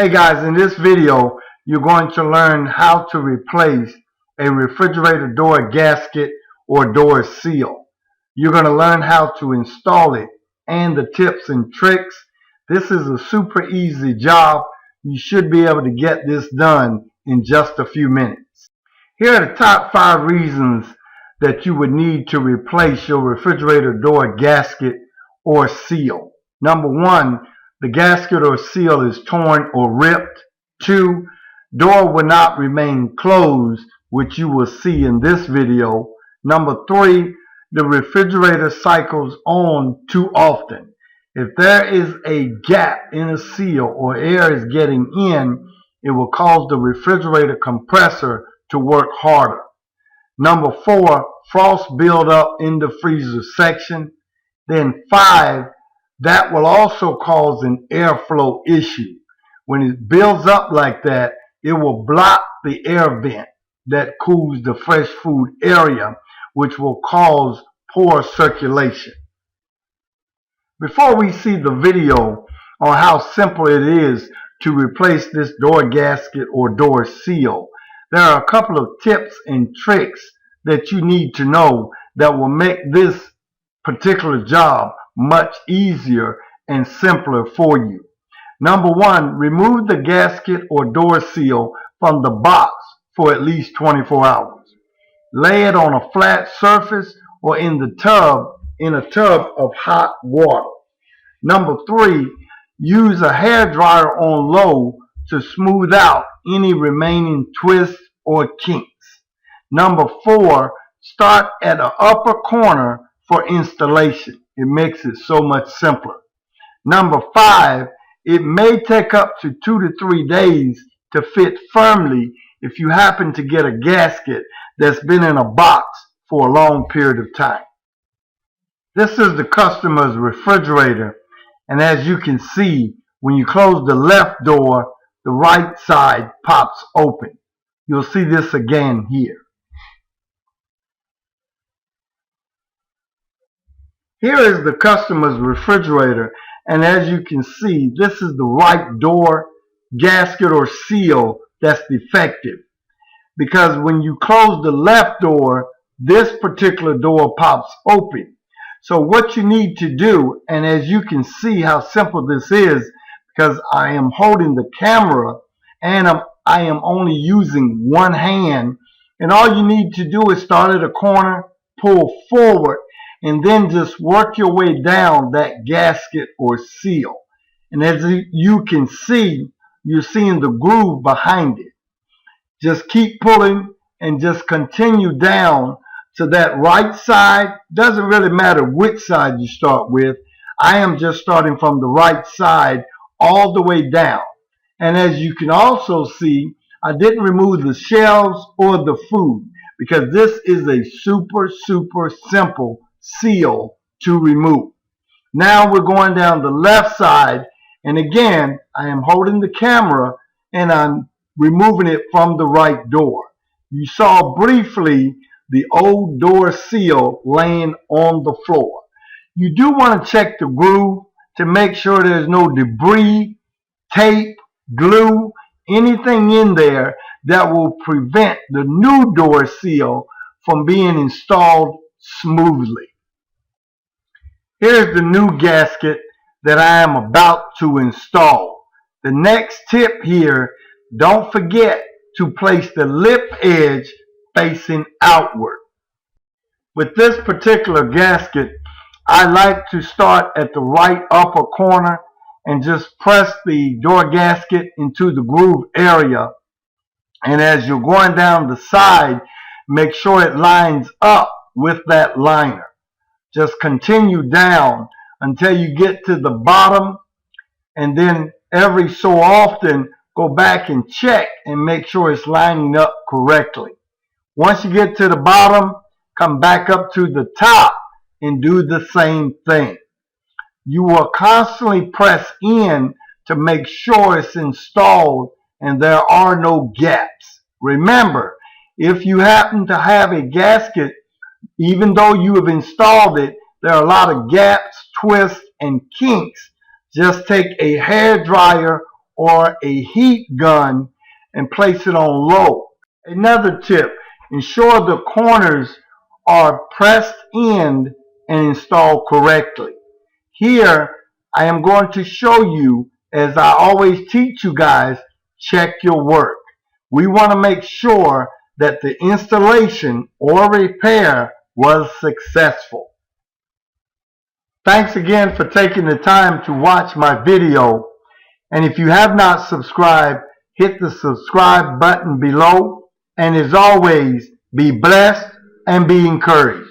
Hey guys, in this video you're going to learn how to replace a refrigerator door gasket or door seal. You're going to learn how to install it and the tips and tricks. This is a super easy job. You should be able to get this done in just a few minutes. Here are the top 5 reasons that you would need to replace your refrigerator door gasket or seal. Number 1, the gasket or seal is torn or ripped. 2, door will not remain closed, which you will see in this video. Number 3, the refrigerator cycles on too often. If there is a gap in a seal or air is getting in, it will cause the refrigerator compressor to work harder. Number 4, frost build up in the freezer section. Then 5, that will also cause an airflow issue. When it builds up like that, it will block the air vent that cools the fresh food area, which will cause poor circulation. Before we see the video on how simple it is to replace this door gasket or door seal, there are a couple of tips and tricks that you need to know that will make this particular job much easier and simpler for you. Number 1, remove the gasket or door seal from the box for at least 24 hours. Lay it on a flat surface or in a tub of hot water. Number 3, use a hair dryer on low to smooth out any remaining twists or kinks. Number 4, start at the upper corner for installation. It makes it so much simpler. Number 5, it may take up to 2 to 3 days to fit firmly if you happen to get a gasket that's been in a box for a long period of time. This is the customer's refrigerator, and as you can see, when you close the left door, the right side pops open. You'll see this again here. Here is the customer's refrigerator, and as you can see, this is the right door gasket or seal that's defective. Because when you close the left door, this particular door pops open. So what you need to do, and as you can see how simple this is, because I am holding the camera and I am only using one hand, and all you need to do is start at a corner, pull forward, and then just work your way down that gasket or seal. And as you can see, you're seeing the groove behind it. Just keep pulling and just continue down to that right side. Doesn't really matter which side you start with. I am just starting from the right side all the way down. And as you can also see, I didn't remove the shelves or the food because this is a super simple seal to remove. Now we're going down the left side, and again I am holding the camera and I'm removing it from the right door. You saw briefly the old door seal laying on the floor. You do want to check the groove to make sure there's no debris, tape, glue, anything in there that will prevent the new door seal from being installed smoothly. Here's the new gasket that I am about to install. The next tip here, don't forget to place the lip edge facing outward. With this particular gasket, I like to start at the right upper corner and just press the door gasket into the groove area. And as you're going down the side, make sure it lines up with that liner. Just continue down until you get to the bottom, and then every so often go back and check and make sure it's lining up correctly. Once you get to the bottom, come back up to the top and do the same thing. You will constantly press in to make sure it's installed and there are no gaps. Remember, if you happen to have a gasket, even though you have installed it, there are a lot of gaps, twists, and kinks. Just take a hair dryer or a heat gun and place it on low. Another tip, ensure the corners are pressed in and installed correctly. Here, I am going to show you, as I always teach you guys, check your work. We want to make sure that the installation or repair was successful. Thanks again for taking the time to watch my video. And if you have not subscribed, hit the subscribe button below. And as always, be blessed and be encouraged.